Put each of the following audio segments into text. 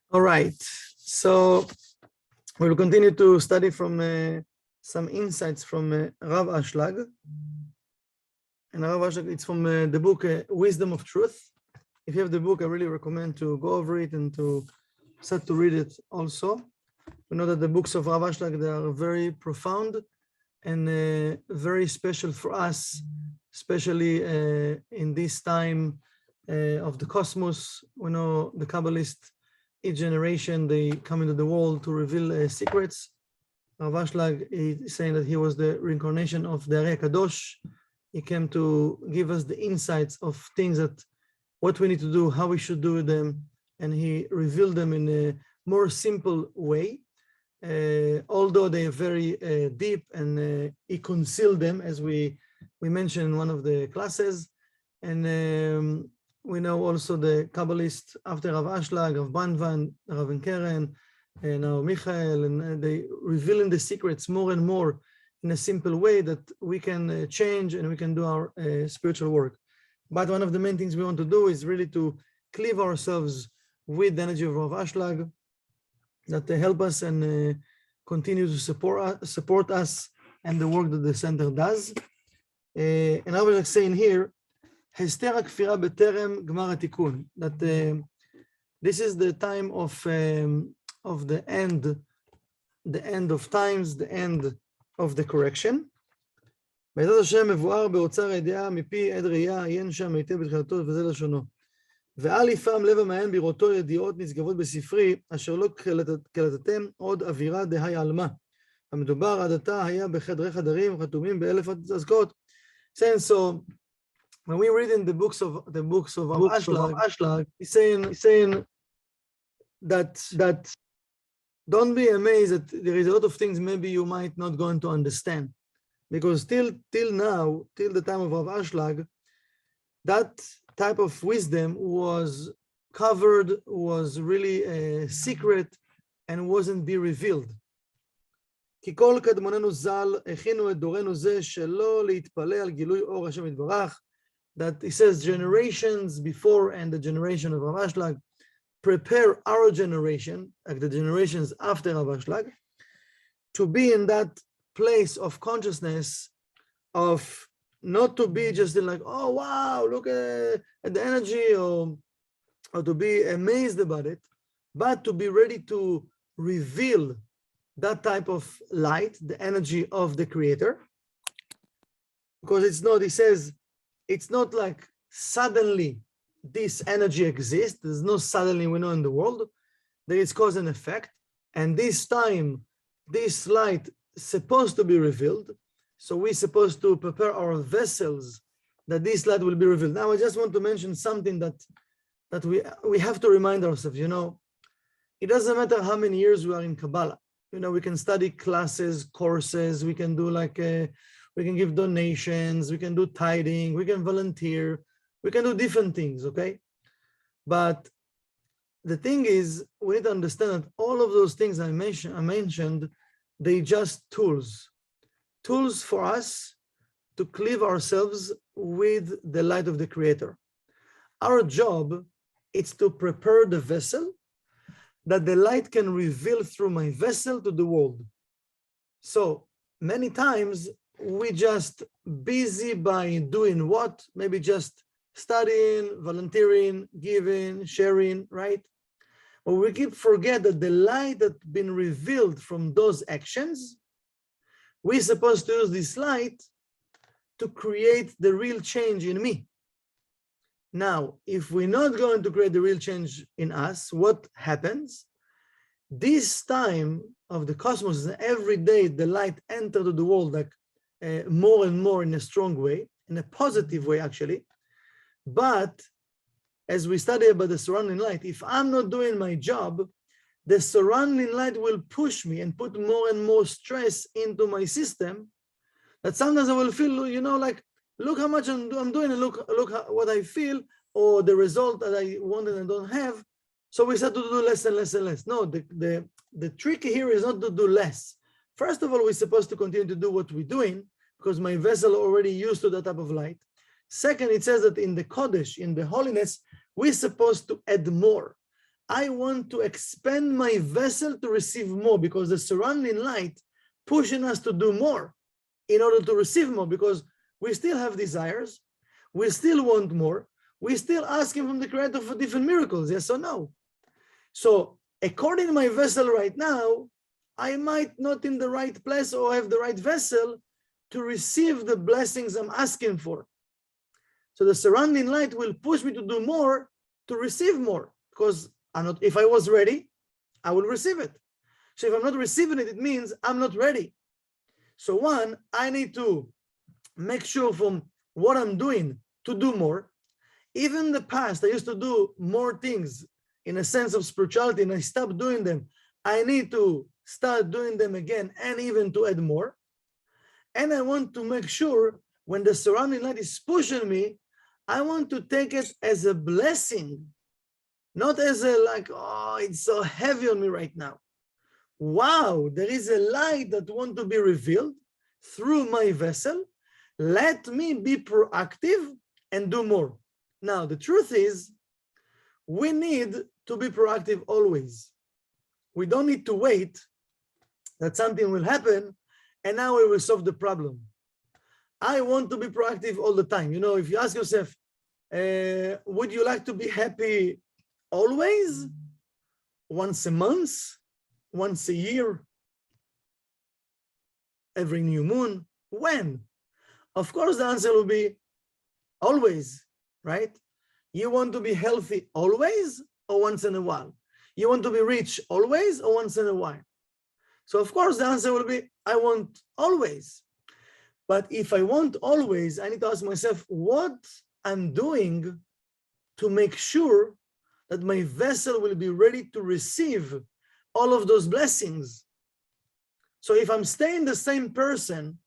All right, so we'll continue to study from some insights from Rav Ashlag. And Rav Ashlag, it's from the book Wisdom of Truth. If you have the book, I really recommend to go over it and to start to read it also. We know that the books of Rav Ashlag, they are very profound and very special for us, especially in this time of the cosmos. We know the Kabbalists, each generation, they come into the world to reveal secrets. Rav Ashlag is saying that he was the reincarnation of the Ari Kadosh. He came to give us the insights of things that, what we need to do, how we should do them, and he revealed them in a more simple way. Although they are very deep, and he concealed them, as we mentioned in one of the classes. And we know also the Kabbalists after Rav Ashlag, Rav Banvan, Rav Keren, and now Michael, and they revealing the secrets more and more in a simple way that we can change and we can do our spiritual work. But one of the main things we want to do is really to cleave ourselves with the energy of Rav Ashlag, that they help us and continue to support us and the work that the center does. And I was saying here, Hester HaKfira B'terem Gmar HaTikun, that this is the time of the end of times, the end of the correction. בעזרת השם מבואר באוצר הידיעה מפי עד ראייה, עיין שם היטב בתחילתו וזה לשונו. ואל יפעם לב המעיין בראותו ידיעות נשגבות בספרי, אשר לא קלטתם עוד אווירה דהי עלמא. המדובר עד עתה היה בחדרי חדרים חתומים באלף אזכות. So when we read in the books of Rav Ashlag, he's saying that don't be amazed that there is a lot of things maybe you might not going to understand, because till now, till the time of Rav Ashlag, that type of wisdom was covered, was really a secret, and wasn't be revealed. כי כל קדמוננו ז"ל הכינו את דורנו זה שלא להתפלא על גילוי אור השם יתברך. That he says generations before and the generation of Rav Ashlag prepare our generation, like the generations after Rav Ashlag, to be in that place of consciousness, of not to be just like, oh wow, look at the energy, or to be amazed about it, but to be ready to reveal that type of light, the energy of the Creator. Because it's not, he says, it's not like suddenly this energy exists. There's no suddenly we know in the world. There is cause and effect. And this time, this light is supposed to be revealed. So we're supposed to prepare our vessels that this light will be revealed. Now, I just want to mention something that we have to remind ourselves, you know, it doesn't matter how many years we are in Kabbalah. You know, we can study classes, courses, we can do like, we can give donations, we can do tithing, we can volunteer, we can do different things, okay? But the thing is, we need to understand that all of those things I mentioned, they just tools for us to cleave ourselves with the light of the Creator. Our job is to prepare the vessel that the light can reveal through my vessel to the world. So many times we just busy by doing what? Maybe just studying, volunteering, giving, sharing, right? But we keep forget that the light that's been revealed from those actions, we're supposed to use this light to create the real change in me. Now, if we're not going to create the real change in us, what happens? This time of the cosmos, every day the light enters the world like more and more in a strong way, in a positive way actually. But as we study about the surrounding light, if I'm not doing my job, the surrounding light will push me and put more and more stress into my system, that sometimes I will feel, you know, like, look how much I'm doing, and look what I feel, or the result that I wanted and don't have. So we start to do less and less and less. No, the trick here is not to do less. First of all, we're supposed to continue to do what we're doing, because my vessel already used to that type of light. Second, it says that in the Kodesh, in the holiness, we're supposed to add more. I want to expand my vessel to receive more, because the surrounding light pushing us to do more in order to receive more, because we still have desires, we still want more, we're still asking from the Creator for different miracles, yes or no? So according to my vessel right now, I might not in the right place or have the right vessel to receive the blessings I'm asking for. So the surrounding light will push me to do more, to receive more, because if I was ready, I will receive it. So if I'm not receiving it, it means I'm not ready. So one, I need to make sure from what I'm doing to do more. Even in the past, I used to do more things in a sense of spirituality, and I stopped doing them. I need to start doing them again, and even to add more. And I want to make sure when the surrounding light is pushing me, I want to take it as a blessing, not as a like, oh, it's so heavy on me right now. Wow, there is a light that wants to be revealed through my vessel. Let me be proactive and do more. Now, the truth is, we need to be proactive always. We don't need to wait that something will happen and now we will solve the problem. I want to be proactive all the time. You know, if you ask yourself, would you like to be happy always? Once a month? Once a year? Every new moon? When? Of course, the answer will be always, right? You want to be healthy always or once in a while? You want to be rich always or once in a while? So of course, the answer will be, I want always. But if I want always, I need to ask myself what I'm doing to make sure that my vessel will be ready to receive all of those blessings. So if I'm staying the same person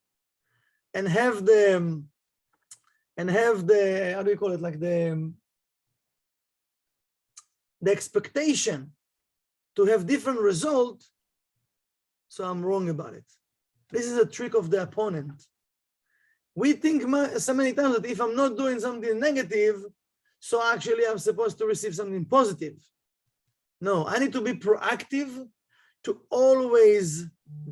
and have the, how do you call it, like the expectation to have different result, so I'm wrong about it. This is a trick of the opponent. We think so many times that if I'm not doing something negative, so actually I'm supposed to receive something positive. No, I need to be proactive to always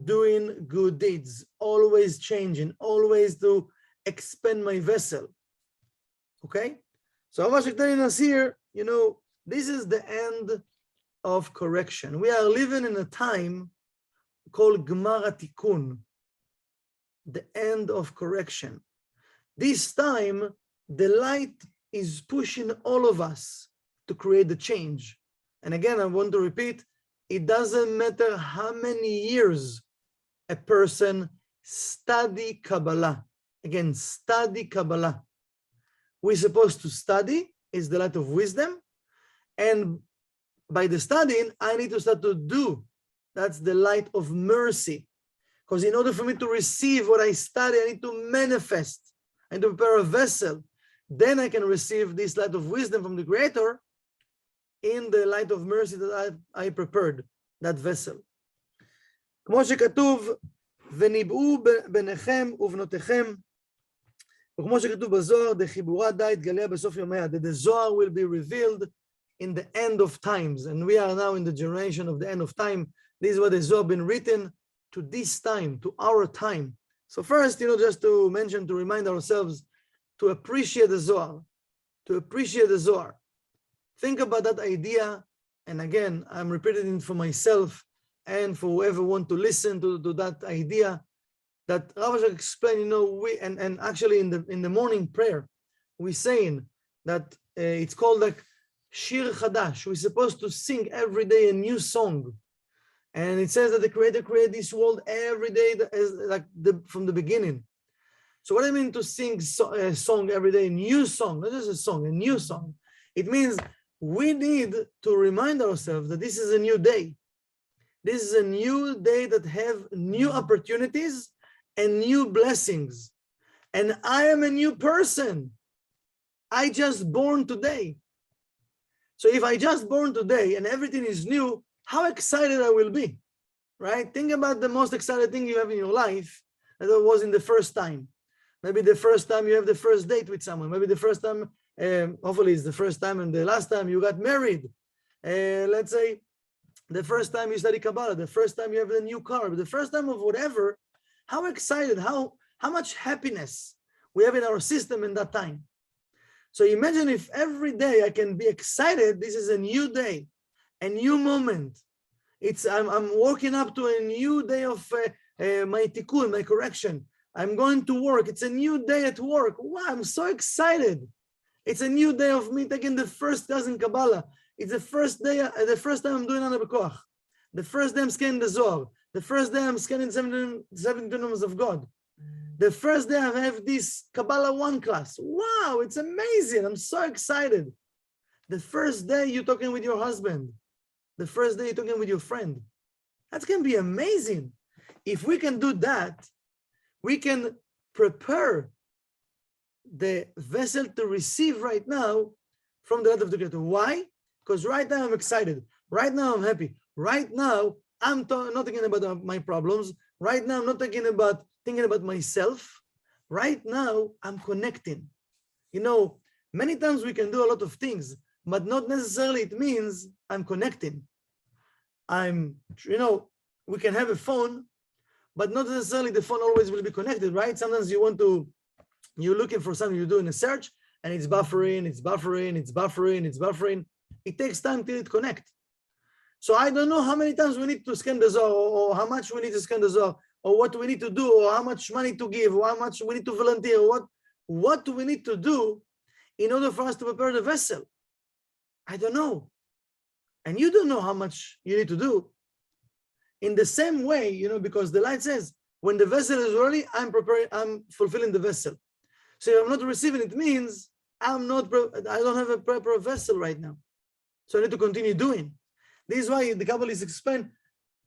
doing good deeds, always changing, always to expand my vessel. Okay? So Rav Ashlag telling us here, you know, this is the end of correction. We are living in a time called Gmar HaTikun, the end of correction. This time, the light is pushing all of us to create the change. And again, I want to repeat, it doesn't matter how many years a person study Kabbalah. Again, study Kabbalah. We're supposed to study, is the light of wisdom. And by the studying, I need to start to do. That's the light of mercy. Because in order for me to receive what I study, I need to manifest. I need to prepare a vessel. Then I can receive this light of wisdom from the Creator in the light of mercy that I prepared, that vessel. כמו שכתוב, וניבאו בניכם ובנותיכם, וכמו שכתוב בזוהר, דחיבורה דה יתגלה בסוף ימיה, that the Zohar will be revealed in the end of times. And we are now in the generation of the end of time. This is what the Zohar been written to this time, to our time. So first, you know, just to mention, to remind ourselves to appreciate the Zohar, to appreciate the Zohar. Think about that idea. And again, I'm repeating it for myself and for whoever want to listen to that idea that Rav Ashlag explained, you know, and actually in the morning prayer, we're saying that it's called like Shir Chadash. We're supposed to sing every day a new song. And it says that the Creator created this world every day from the beginning. So what I mean to sing a song every day, a new song, not just a song, a new song. It means we need to remind ourselves that this is a new day. This is a new day that have new opportunities and new blessings. And I am a new person. I just born today. So if I just born today and everything is new, how excited I will be, right? Think about the most exciting thing you have in your life that was in the first time. Maybe the first time you have the first date with someone. Maybe the first time, hopefully it's the first time and the last time you got married. Let's say the first time you study Kabbalah, the first time you have a new car, the first time of whatever, how excited, how much happiness we have in our system in that time. So imagine if every day I can be excited, this is a new day, a new moment. I'm working up to a new day of my tikkun, my correction. I'm going to work. It's a new day at work. Wow, I'm so excited. It's a new day of me taking the first class in Kabbalah. It's the first day, the first time I'm doing Ana B'Koach. The first day I'm scanning the Zohar. The first day I'm scanning 72 numbers of God. The first day I have this Kabbalah 1 class. Wow, it's amazing. I'm so excited. The first day you're talking with your husband. The first day you're talking with your friend. That's going to be amazing. If we can do that, we can prepare the vessel to receive right now from the light of the Creator. Why? Because right now I'm excited. Right now I'm happy. Right now I'm not thinking about my problems. Right now I'm not thinking about myself. Right now I'm connecting. You know, many times we can do a lot of things, but not necessarily it means I'm connecting. We can have a phone, but not necessarily the phone always will be connected, right? Sometimes you're looking for something, you're doing a search, and it's buffering. It takes time till it connects. So I don't know how many times we need to scan the Zohar, or how much we need to scan the Zohar, or what we need to do, or how much money to give, or how much we need to volunteer, what do we need to do in order for us to prepare the vessel? I don't know. And you don't know how much you need to do. In the same way, because the light says, when the vessel is ready, I'm fulfilling the vessel. So if I'm not receiving, it means I don't have a proper vessel right now. So I need to continue doing. This is why the Kabbalists explain,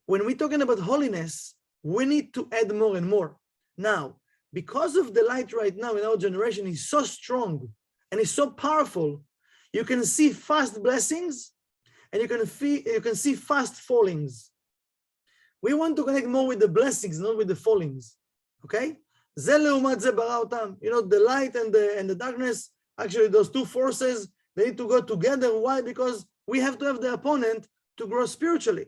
when we're talking about holiness, we need to add more and more. Now, because of the light right now in our generation is so strong and is so powerful, you can see fast blessings and you can see fast fallings. We want to connect more with the blessings, not with the fallings. Okay? The light and the darkness, actually those two forces, they need to go together. Why? Because we have to have the opponent to grow spiritually.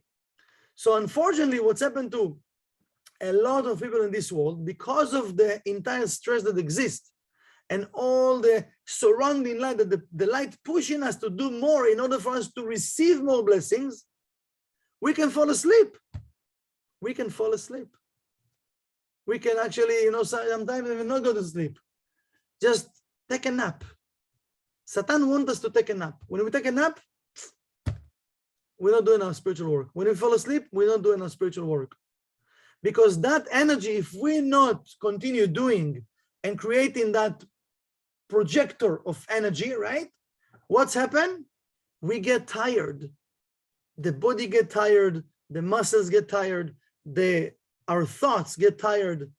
So unfortunately, what's happened to a lot of people in this world, because of the entire stress that exists and all the surrounding light, that the light pushing us to do more in order for us to receive more blessings, we can fall asleep. We can fall asleep. We can actually, sometimes even not go to sleep. Just take a nap. Satan wants us to take a nap. When we take a nap, we're not doing our spiritual work. When we fall asleep, we're not doing our spiritual work. Because that energy, if we not continue doing and creating that projector of energy, right? What's happened? We get tired. The body get tired. The muscles get tired. Our thoughts get tired.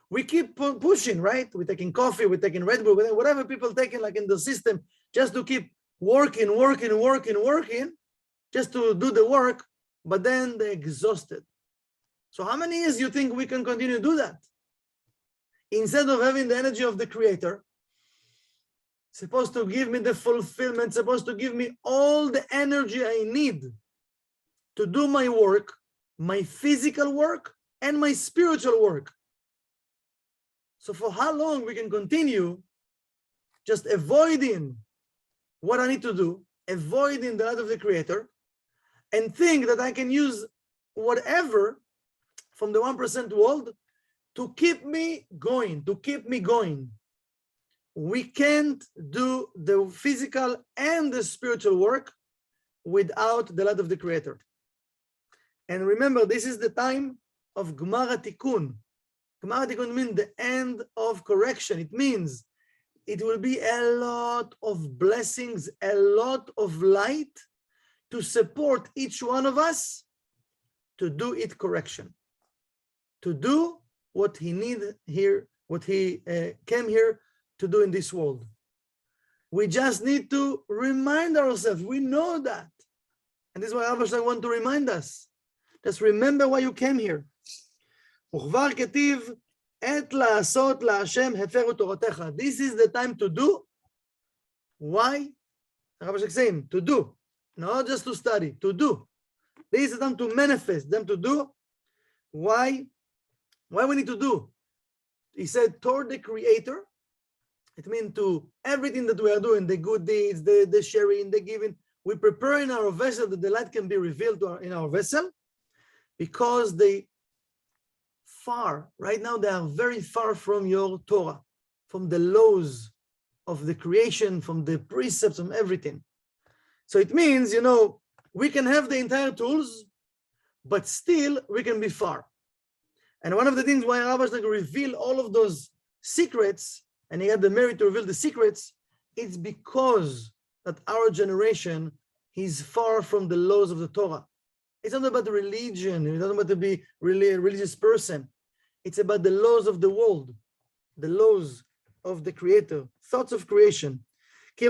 We keep pushing, right? We're taking coffee, we're taking Red Bull, whatever people taking like in the system, just to keep working, just to do the work, but then they're exhausted. So how many years you think we can continue to do that? Instead of having the energy of the Creator, supposed to give me the fulfillment, supposed to give me all the energy I need to do my work, my physical work, and my spiritual work. So for how long we can continue just avoiding what I need to do, avoiding the light of the Creator, and think that I can use whatever from the 1% world to keep me going, We can't do the physical and the spiritual work without the light of the Creator. And remember, this is the time of Gmar HaTikun. Gmar HaTikun means the end of correction. It means it will be a lot of blessings, a lot of light to support each one of us to do it correction, to do what he needed here, what he came here to do in this world. We just need to remind ourselves. We know that. And this is why Rav Ashlag wants to remind us. Just remember why you came here. וכבר כתיב, עת לעשות להשם הפרו תורתך. This is the time to do. Why? Rav Ashlag saying, to do. not just to study, to do. This is them to manifest, them to do. Why? Why we need to do? He said, toward the Creator. It means to everything that we are doing, the good deeds, the sharing, the giving, we prepare in our vessel that the light can be revealed in our vessel, because they far, right now they are very far from your Torah, from the laws of the creation, from the precepts, from everything. So it means, we can have the entire tools, but still we can be far. And one of the things why Rav Ashlag revealed all of those secrets, and he had the merit to reveal the secrets, it's because that our generation is far from the laws of the Torah. It's not about the religion. It's not about to be really a religious person. It's about the laws of the world, the laws of the Creator, thoughts of creation. I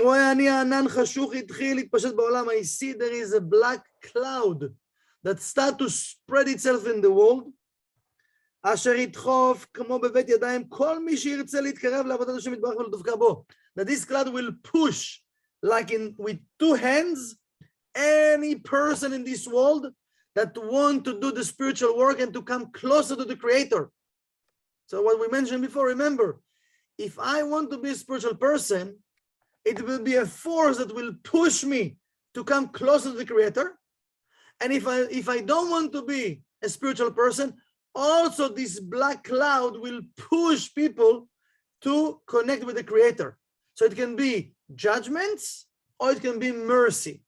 see there is a black cloud that starts to spread itself in the world. That this cloud will push, like with two hands, any person in this world that want to do the spiritual work and to come closer to the Creator. So what we mentioned before, remember, if I want to be a spiritual person, it will be a force that will push me to come closer to the Creator. And if I don't want to be a spiritual person, also this black cloud will push people to connect with the Creator. So it can be judgments or it can be mercy.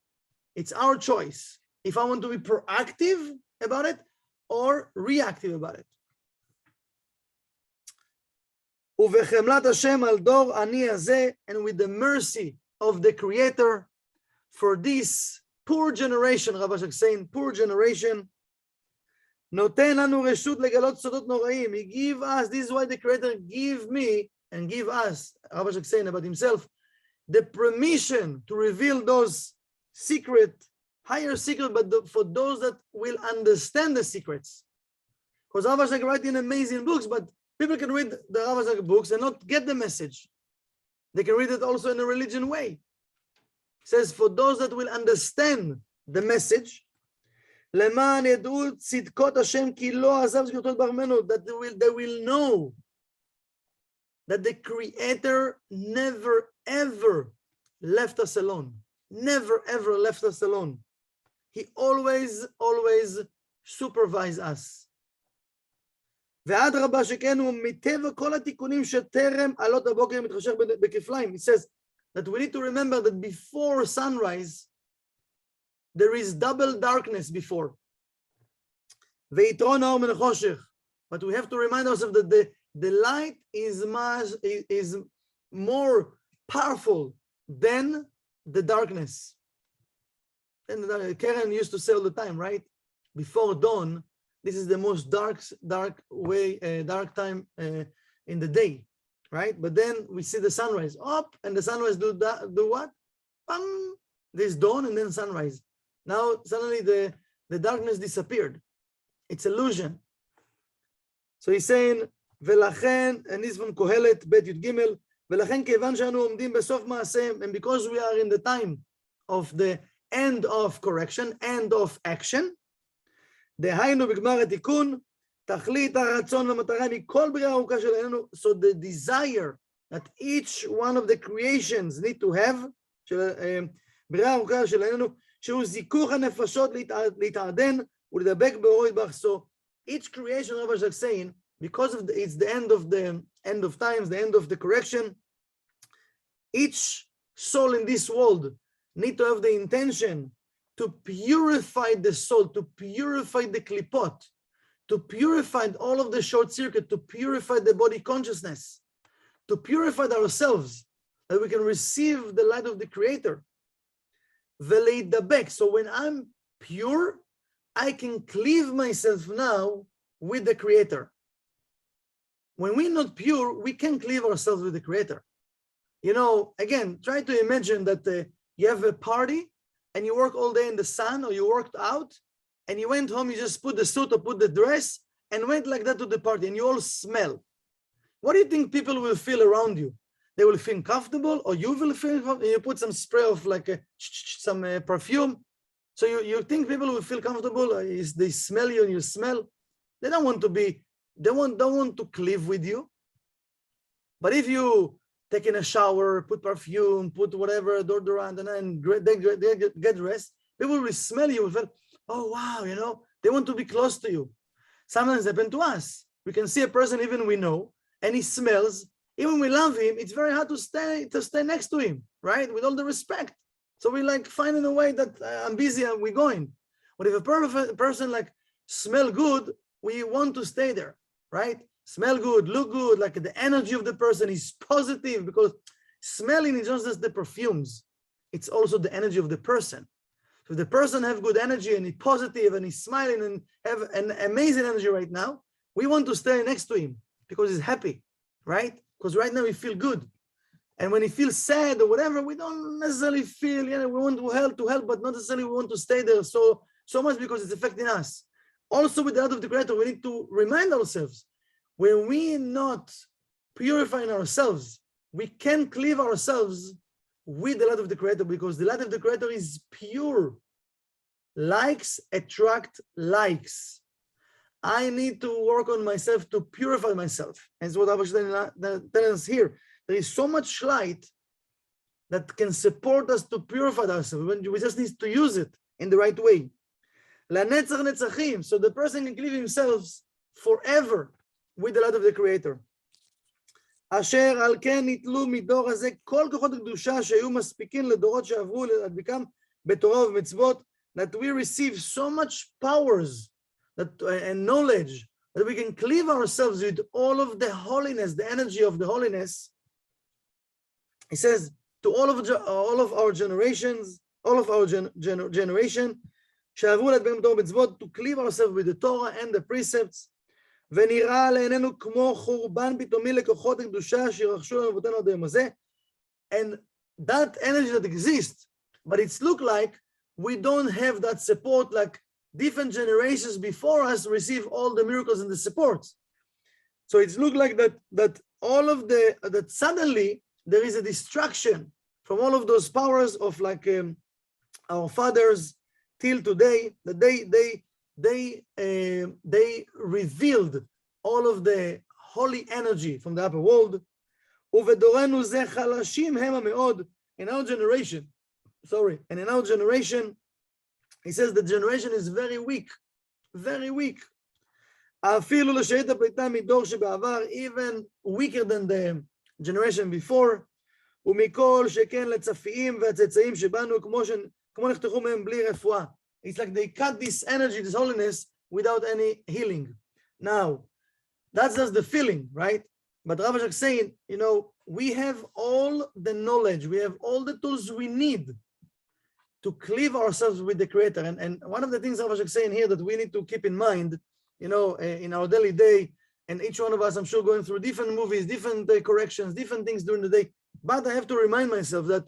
It's our choice. If I want to be proactive about it or reactive about it. And with the mercy of the Creator for this poor generation, Rav Ashlag saying, poor generation, He give us, this is why the Creator give me and give us, Rav Ashlag saying about himself, the permission to reveal those higher secrets, but for those that will understand the secrets. Because Rav Ashlag writing amazing books, but people can read the Rav Ashlag books and not get the message. They can read it also in a religion way. It says, for those that will understand the message, that they will know that the Creator never ever left us alone. Never ever left us alone. He always supervised us. ואדרבה שכן הוא מטבע כל התיקונים שטרם עלות הבוקר מתחשך בכפליים. It says that we need to remember that before sunrise, there is double darkness before. ויתרון האור מן החושך. But we have to remind ourselves that the light is more powerful than the darkness. And Karen used to say all the time, right? Before dawn, this is the most dark time in the day, right? But then we see the sunrise up, and the sunrise do what? Bang! There's dawn and then sunrise. Now suddenly the darkness disappeared. It's illusion. So he's saying, ולכן, and this is from Kohelet, Bet Yud Gimel, ולכן כיוון שאנו עומדים בסוף מעשיהם, and because we are in the time of the end of correction, end of action, דהיינו בגמר התיקון, תכלית הרצון והמטרה מכל בריאה ארוכה שלנו, so the desire that each one of the creations need to have, בריאה ארוכה שלנו, שהוא זיכוך הנפשות להתעדן ולדבק באורו יתברך. So each creation, Rav Ashlag saying, because of it's the end of times, the end of the correction, each soul in this world need to have the intention to purify the soul, to purify the klipot, to purify all of the short circuit, to purify the body consciousness, to purify ourselves, that we can receive the light of the Creator. V'leidabek. So when I'm pure, I can cleave myself now with the Creator. When we're not pure, we can't cleave ourselves with the Creator. Again, try to imagine that you have a party and you work all day in the sun, or you worked out and you went home, you just put the suit or put the dress and went like that to the party, and you all smell. What do you think people will feel around you? They will feel comfortable, or you will feel comfortable? You put some spray of like some perfume, So you think people will feel comfortable is they smell you and you smell. They don't want to be, don't want to live with you. But if you take in a shower, put perfume, put whatever deodorant, and then get dressed, people will smell you. Feel, oh wow, you know, they want to be close to you. Sometimes happen to us. We can see a person even we know, and he smells. Even we love him, it's very hard to stay next to him, right? With all the respect. So we like finding a way that I'm busy and we're going. But if a person like smell good, we want to stay there, right? Smell good, look good, like the energy of the person is positive, because smelling is not just the perfumes, it's also the energy of the person. So if the person have good energy and he's positive and he's smiling and have an amazing energy right now, we want to stay next to him because he's happy, right? Because right now we feel good. And when he feels sad or whatever, we don't necessarily feel, we want to help, but not necessarily we want to stay there so much because it's affecting us. Also with the heart of the Creator, we need to remind ourselves, when we not purifying ourselves, we can cleave ourselves with the light of the Creator, because the light of the Creator is pure. Likes attract likes. I need to work on myself to purify myself. And it's what Rav Ashlag tells us here. There is so much light that can support us to purify ourselves. We just need to use it in the right way. Lanetzach netzachim. So the person can cleave himself forever with the light of the Creator. אשר על כן ניטלו מדור הזה כל כוחות הקדושה שהיו מספיקים לדורות שעברו להדביקם בתורה ובמצוות, that we receive so much powers and knowledge that we can cleave ourselves with all of the holiness, the energy of the holiness. He says to all of our generations, all of our generation, שעברו להדביקם בתורה ובמצוות, to cleave ourselves with the Torah and the precepts. ונראה לעינינו כמו חורבן פתאומי לכוחות הקדושה שירחשו לנו אבותינו עד היום הזה. And that energy that exists, but it's look like we don't have that support, like different generations before us receive all the miracles and the supports. So it's look like that all of that suddenly there is a distraction from all of those powers of like our fathers till today, that they revealed all of the holy energy from the upper world. ובדורנו זה חלשים המה מאוד. In our generation, and in our generation, he says the generation is very weak, very weak. אפילו לשאית הפליטה מדור שבעבר, even weaker than the generation before. ומכל שכן לצפיים והצאצאים שבנו כמו נחתכו מהם בלי רפואה. It's like they cut this energy, this holiness, without any healing. Now, that's just the feeling, right? But Rav Ashlag saying, we have all the knowledge, we have all the tools we need to cleave ourselves with the Creator. And one of the things Rav Ashlag saying here that we need to keep in mind, in our daily day, and each one of us, I'm sure, going through different movies, different corrections, different things during the day. But I have to remind myself that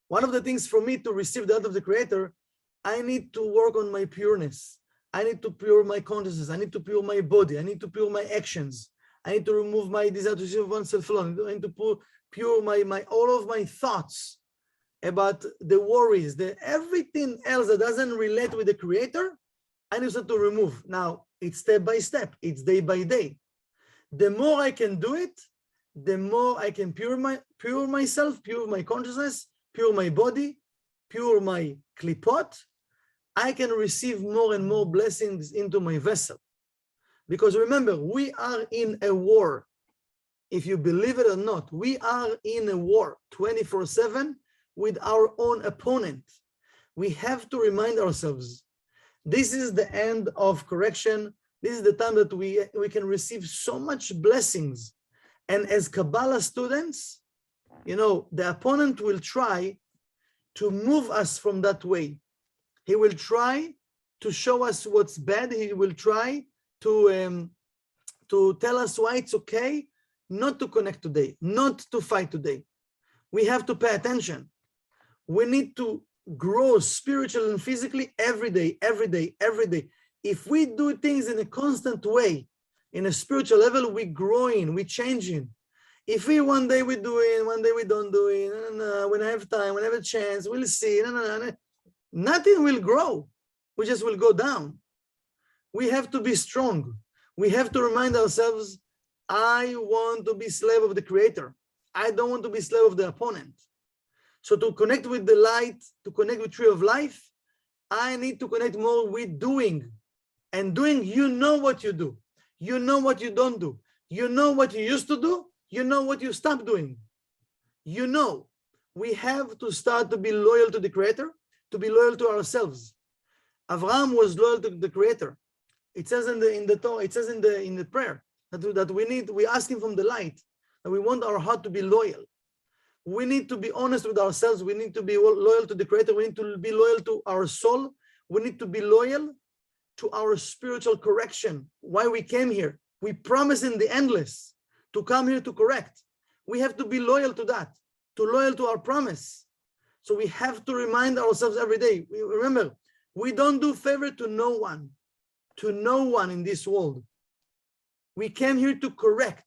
one of the things for me to receive the light of the Creator, I need to work on my pureness. I need to pure my consciousness. I need to pure my body. I need to pure my actions. I need to remove my desire to serve oneself alone. I need to pure my all of my thoughts about the worries, everything else that doesn't relate with the Creator. I need to remove. Now, it's step by step. It's day by day. The more I can do it, the more I can pure myself, pure my consciousness, pure my body, pure my klipot. I can receive more and more blessings into my vessel. Because remember, we are in a war. If you believe it or not, we are in a war 24/7 with our own opponent. We have to remind ourselves, this is the end of correction. This is the time that we can receive so much blessings. And as Kabbalah students, the opponent will try to move us from that way. He will try to show us what's bad. He will try to tell us why it's okay not to connect today, not to fight today. We have to pay attention. We need to grow spiritually and physically every day, every day, every day. If we do things in a constant way, in a spiritual level, we're growing, we're changing. If one day we do it, one day we don't do it, when I have time, when I have a chance, we'll see. nothing will grow. We just will go down. We have to be strong. We have to remind ourselves, I want to be slave of the Creator. I don't want to be slave of the opponent. So to connect with the light, to connect with Tree of Life, I need to connect more with doing. And doing, you know what you do. You know what you don't do. You know what you used to do. You know what you stopped doing. You know, we have to start to be loyal to the Creator, to be loyal to ourselves. Avraham was loyal to the Creator. It says in the Torah, it says in the prayer that we ask Him from the light, that we want our heart to be loyal. We need to be honest with ourselves. We need to be loyal to the Creator. We need to be loyal to our soul. We need to be loyal to our spiritual correction. Why we came here. We promise in the endless to come here to correct. We have to be loyal to that, loyal to our promise. So we have to remind ourselves every day. Remember, we don't do favor to no one in this world. We came here to correct.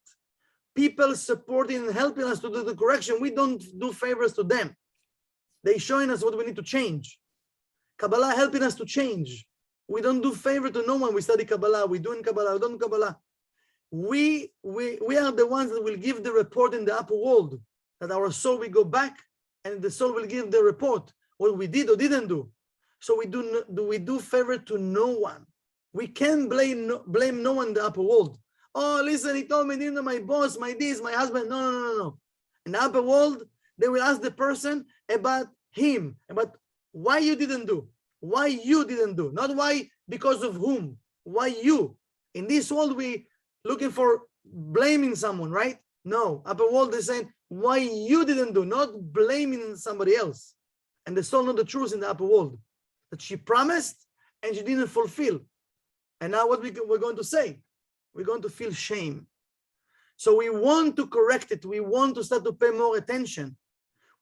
People supporting and helping us to do the correction. We don't do favors to them. They showing us what we need to change. Kabbalah helping us to change. We don't do favor to no one. We study Kabbalah. We do in Kabbalah. We don't do Kabbalah. We are the ones that will give the report in the upper world. That our soul will go back and the soul will give the report what we did or didn't do. So we do favor to no one. We can't blame no one in the upper world. Oh, listen, he told me, my boss, my this, my husband. No. In the upper world, they will ask the person about him, about why you didn't do. Why you didn't do. Not why, because of whom. Why you. In this world, we looking for blaming someone, right? No. Upper world, they're saying, why you didn't do, not blaming somebody else. And the soul know the truth in the upper world. That she promised and she didn't fulfill. And now what we're going to say? We're going to feel shame. So we want to correct it. We want to start to pay more attention.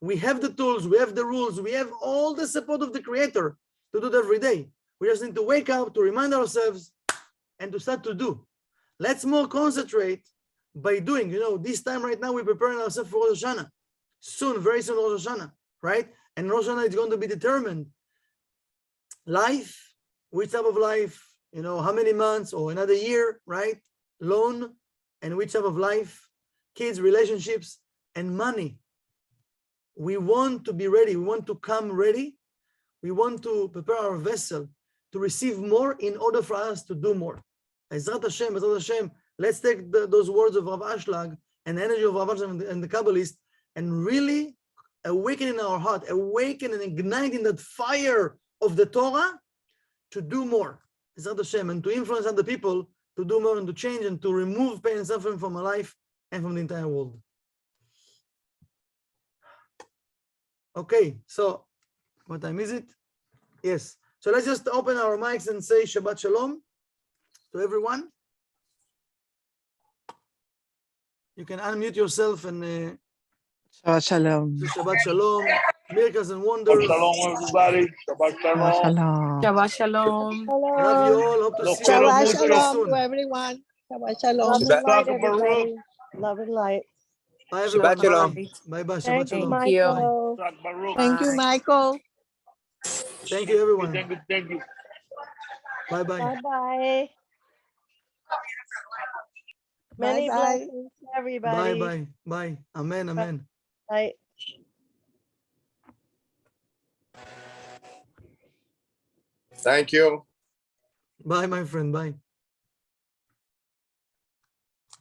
We have the tools, we have the rules, we have all the support of the Creator to do it every day. We just need to wake up, to remind ourselves, and to start to do. Let's more concentrate by doing. You know, this time right now, we're preparing ourselves for Rosh Hashanah. Soon, very soon, Rosh Hashanah, right? And Rosh Hashanah is going to be determined. Life, which type of life, you know, how many months or another year, right? Loan, and which type of life, kids, relationships, and money. We want to be ready. We want to come ready. We want to prepare our vessel to receive more in order for us to do more. Ezrat Hashem, let's take those words of Rav Ashlag and the energy of Rav Ashlag and the Kabbalist and really awaken in our heart, awaken and ignite in that fire of the Torah to do more. Ezrat Hashem, and to influence other people to do more and to change and to remove pain and suffering from our life and from the entire world. Okay, so what time is it? Yes. So let's just open our mics and say Shabbat Shalom to everyone. You can unmute yourself and Shabbat Shalom. Shabbat Shalom, miracles and wonders. Shabbat Shalom, everybody. Shabbat Shabbat Shalom. Shalom. Shabbat Shalom. Love you all. Hope to see you Shabbat very Shalom soon. to everyone. Shabbat Shalom. Love and light, Shabbat everybody. Love and light. Bye, everyone. Shabbat Shalom. Bye, bye. Shabbat Thank you, Shalom. Thank you. Michael. Shabbat Baruch. Thank you, Bye. Michael. Thank you, everyone. Thank you. Bye, bye. Bye-bye. Many Bye-bye. blessings to Bye, everybody. bye, bye. Amen, amen. Night. Thank you. Bye, my friend. Bye.